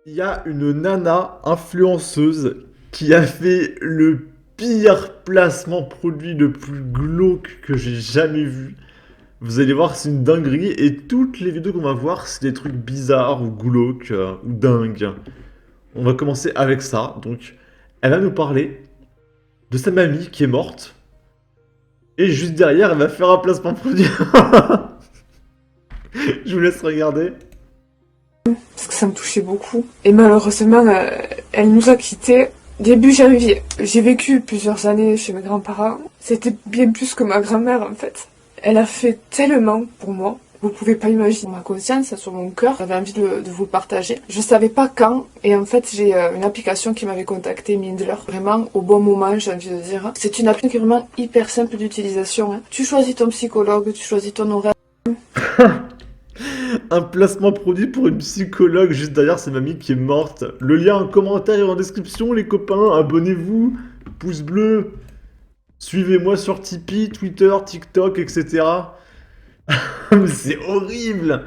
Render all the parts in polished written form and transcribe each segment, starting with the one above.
Il y a une nana influenceuse qui a fait le pire placement produit le plus glauque que j'ai jamais vu. Vous allez voir, c'est une dinguerie et toutes les vidéos qu'on va voir, c'est des trucs bizarres ou glauques ou dingues. On va commencer avec ça. Donc, elle va nous parler de sa mamie qui est morte et juste derrière, elle va faire un placement produit. Je vous laisse regarder. Parce que ça me touchait beaucoup. Et malheureusement, elle nous a quittés début janvier. J'ai vécu plusieurs années chez mes grands-parents. C'était bien plus que ma grand-mère en fait. Elle a fait tellement pour moi. Vous pouvez pas imaginer ma conscience sur mon cœur. J'avais envie de vous le partager. Je savais pas quand. Et en fait, j'ai une application qui m'avait contacté, Mindler. Vraiment au bon moment, j'ai envie de dire. C'est une application qui est vraiment hyper simple d'utilisation. Hein. Tu choisis ton psychologue, tu choisis ton horaire. Un placement produit pour une psychologue juste derrière c'est mamie qui est morte. Le lien en commentaire et en description les copains, abonnez-vous, pouce bleu, suivez-moi sur Tipeee, Twitter, TikTok, etc. Mais c'est horrible.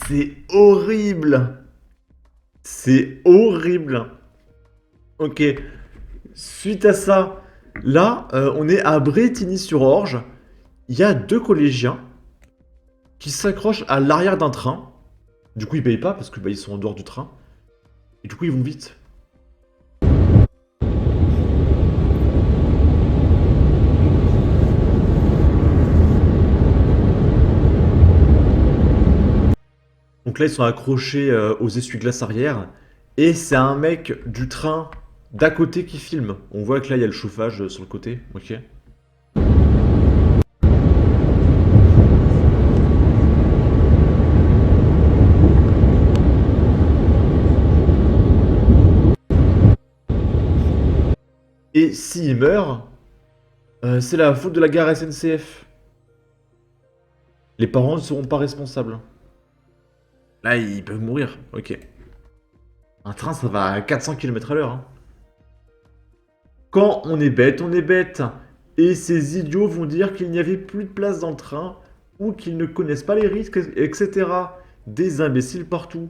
C'est horrible. C'est horrible. Ok, suite à ça, là on est à Brétigny-sur-Orge. Il y a deux collégiens qui s'accrochent à l'arrière d'un train. Du coup, ils payent pas parce que ils sont en dehors du train. Et du coup, ils vont vite. Donc là, ils sont accrochés aux essuie-glaces arrière. Et c'est un mec du train d'à côté qui filme. On voit que là, il y a le chauffage sur le côté. Ok. Et s'il meurt, c'est la faute de la gare SNCF. Les parents ne seront pas responsables. Là, ils peuvent mourir. Ok. Un train, ça va à 400 km/h. Hein. Quand on est bête, on est bête. Et ces idiots vont dire qu'il n'y avait plus de place dans le train, ou qu'ils ne connaissent pas les risques, etc. Des imbéciles partout.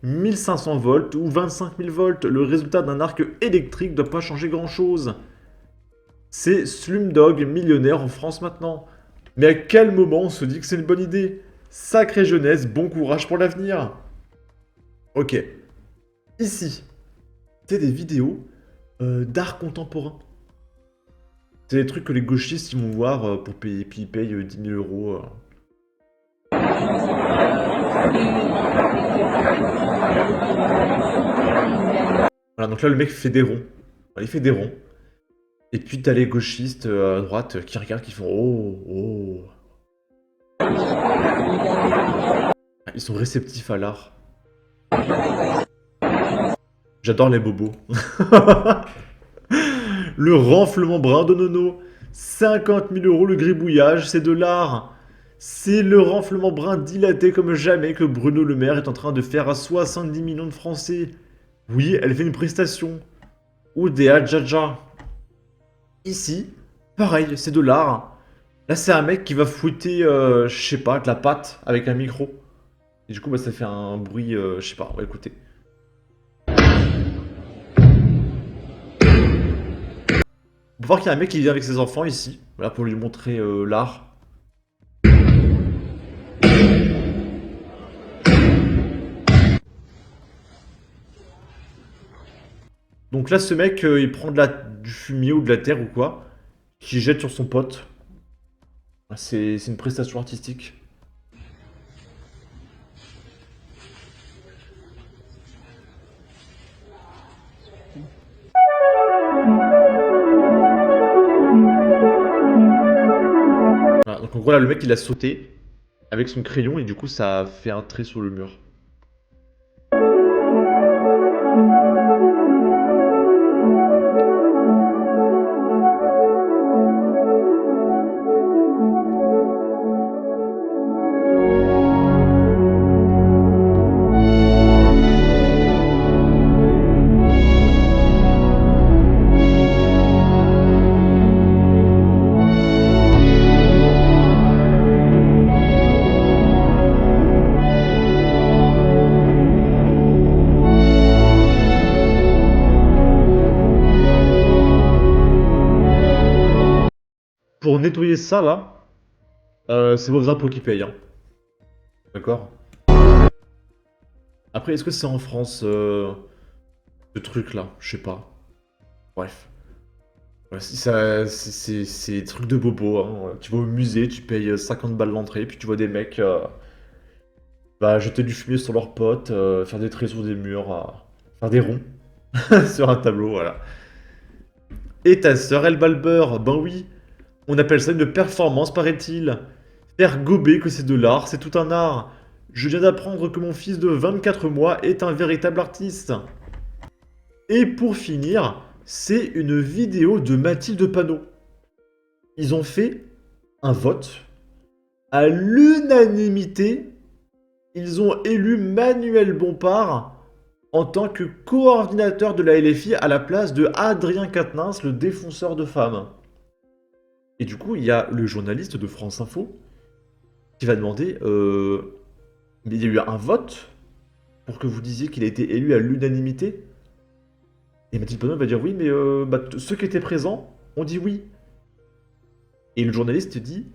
1500 volts ou 25 000 volts, le résultat d'un arc électrique doit pas changer grand chose. C'est Slumdog millionnaire en France maintenant. Mais à quel moment on se dit que c'est une bonne idée? Sacrée jeunesse, bon courage pour l'avenir. Ok. Ici, c'est des vidéos d'art contemporain. C'est des trucs que les gauchistes ils vont voir pour payer, puis ils payent 10 000 euros. Voilà, donc là le mec fait des ronds. Voilà, il fait des ronds. Et puis t'as les gauchistes à droite qui regardent, qui font oh, oh. Ils sont réceptifs à l'art. J'adore les bobos. Le renflement brun de Nono. 50 000 euros le gribouillage, c'est de l'art. C'est le renflement brun dilaté comme jamais que Bruno Le Maire est en train de faire à 70 millions de Français. Oui, elle fait une prestation. Oudéa Djaja. Ici, pareil, c'est de l'art. Là, c'est un mec qui va fouetter, je sais pas, de la pâte avec un micro. Et du coup, ça fait un bruit, je sais pas, on va écouter. On peut voir qu'il y a un mec qui vient avec ses enfants ici, voilà, pour lui montrer l'art. Donc là, ce mec, il prend du fumier ou de la terre ou quoi, qu'il jette sur son pote. C'est une prestation artistique. Voilà, donc en gros, là, le mec, il a sauté avec son crayon et du coup, ça a fait un trait sur le mur. pour nettoyer ça, là, c'est vos impôts qui payent, hein. D'accord? Après, est-ce que c'est en France, ce truc-là? Je sais pas. Bref. Ouais, c'est des trucs de bobo, hein. Tu vas au musée, tu payes 50 balles l'entrée, puis tu vois des mecs bah, jeter du fumier sur leurs potes, faire des traits sur des murs, faire des ronds sur un tableau, voilà. Et ta sœur, elle bat le beurre. Ben oui, on appelle ça une performance, paraît-il. Faire gober que c'est de l'art, c'est tout un art. Je viens d'apprendre que mon fils de 24 mois est un véritable artiste. Et pour finir, c'est une vidéo de Mathilde Panot. Ils ont fait un vote. À l'unanimité, ils ont élu Manuel Bompard en tant que coordinateur de la LFI à la place de Adrien Quatennens, le défonceur de femmes. Et du coup, il y a le journaliste de France Info qui va demander mais il y a eu un vote pour que vous disiez qu'il a été élu à l'unanimité? Et Mathilde Panot va dire oui, mais bah, ceux qui étaient présents ont dit oui. Et le journaliste dit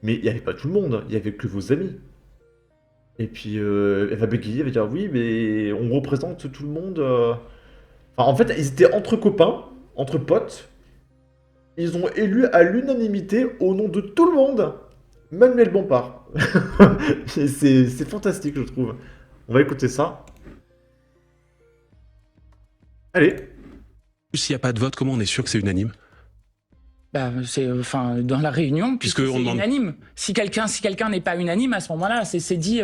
mais il n'y avait pas tout le monde, il n'y avait que vos amis. Et puis elle va bégayer, elle va dire oui, mais on représente tout le monde. Enfin, en fait, ils étaient entre copains, entre potes. Ils ont élu à l'unanimité, au nom de tout le monde, Manuel Bompard. C'est fantastique, je trouve. On va écouter ça. Allez. S'il n'y a pas de vote, comment on est sûr que c'est unanime? Bah, c'est enfin dans la réunion, puisque Puisque on c'est demande- unanime. Si quelqu'un n'est pas unanime, à ce moment-là, c'est dit.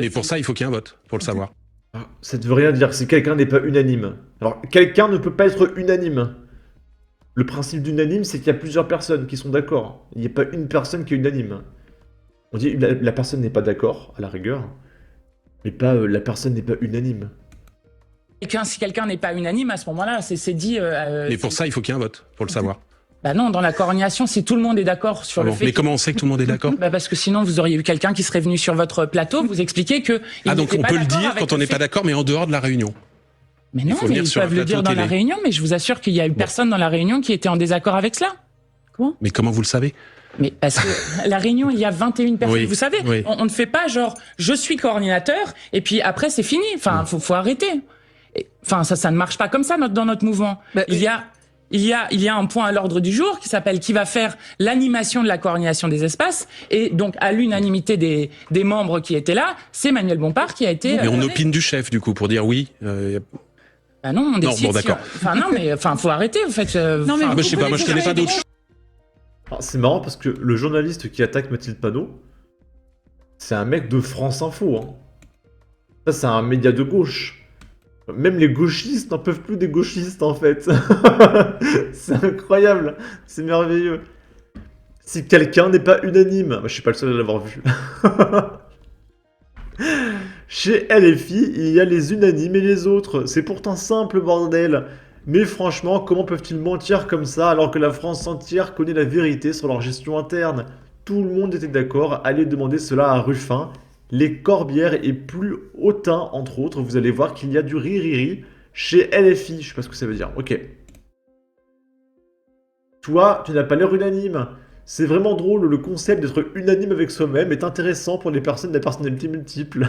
Mais pour ça, il faut qu'il y ait un vote, pour le savoir. Ah, ça ne veut rien dire si quelqu'un n'est pas unanime. Alors, quelqu'un ne peut pas être unanime. Le principe d'unanime, c'est qu'il y a plusieurs personnes qui sont d'accord. Il n'y a pas une personne qui est unanime. On dit la personne n'est pas d'accord, à la rigueur, mais pas la personne n'est pas unanime. Si quelqu'un n'est pas unanime, à ce moment-là, c'est dit. Mais pour ça, il faut qu'il y ait un vote, pour le savoir. Bah non, dans la coordination, si tout le monde est d'accord sur Ah le bon, fait. mais comment on sait que tout le monde est d'accord? Bah parce que sinon, vous auriez eu quelqu'un qui serait venu sur votre plateau vous expliquer que. Ah, donc on peut le dire quand on n'est pas d'accord, mais en dehors de la réunion. Mais non, faut mais venir ils sur un peuvent le plateau dire dans la télé. réunion, mais je vous assure qu'il y a eu personne dans la réunion qui était en désaccord avec cela. Mais comment vous le savez? Mais parce que la réunion, il y a 21 personnes. Oui, Vous savez, oui. on ne fait pas genre, je suis coordinateur, et puis après, c'est fini. Enfin, faut arrêter. Enfin, ça ne marche pas comme ça dans notre mouvement. Bah, Il y a un point à l'ordre du jour qui s'appelle qui va faire l'animation de la coordination des espaces. Et donc, à l'unanimité des membres qui étaient là, c'est Manuel Bompard qui a été... Mais on donné. opine du chef, du coup, pour dire oui. Bah non, on décide. bon, d'accord. Enfin, non, mais faut arrêter, en fait. Non, mais Ah, vous bah, je sais pas, pouvez moi je connais pas d'autres. Alors, c'est marrant parce que le journaliste qui attaque Mathilde Panot, c'est un mec de France Info. Hein. Ça, c'est un média de gauche. Même les gauchistes n'en peuvent plus des gauchistes, en fait. C'est incroyable. C'est merveilleux. Si quelqu'un n'est pas unanime... Bah, je suis pas le seul à l'avoir vu. Chez LFI, il y a les unanimes et les autres. C'est pourtant simple, bordel. Mais franchement, comment peuvent-ils mentir comme ça alors que la France entière connaît la vérité sur leur gestion interne? Tout le monde était d'accord, allez demander cela à Ruffin, les Corbières et plus Autain, entre autres. Vous allez voir qu'il y a du riri chez LFI. Je sais pas ce que ça veut dire. Ok. Toi, tu n'as pas l'air unanime. C'est vraiment drôle, le concept d'être unanime avec soi-même est intéressant pour les personnes de la personnalité multiple.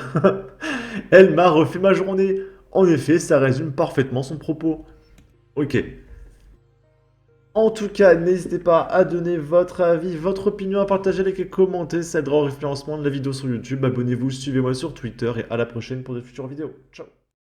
Elle m'a refait ma journée. En effet, ça résume parfaitement son propos. Ok. En tout cas, n'hésitez pas à donner votre avis, votre opinion, à partager, liker, commenter. Ça aidera au référencement de la vidéo sur YouTube. Abonnez-vous, suivez-moi sur Twitter et à la prochaine pour de futures vidéos. Ciao.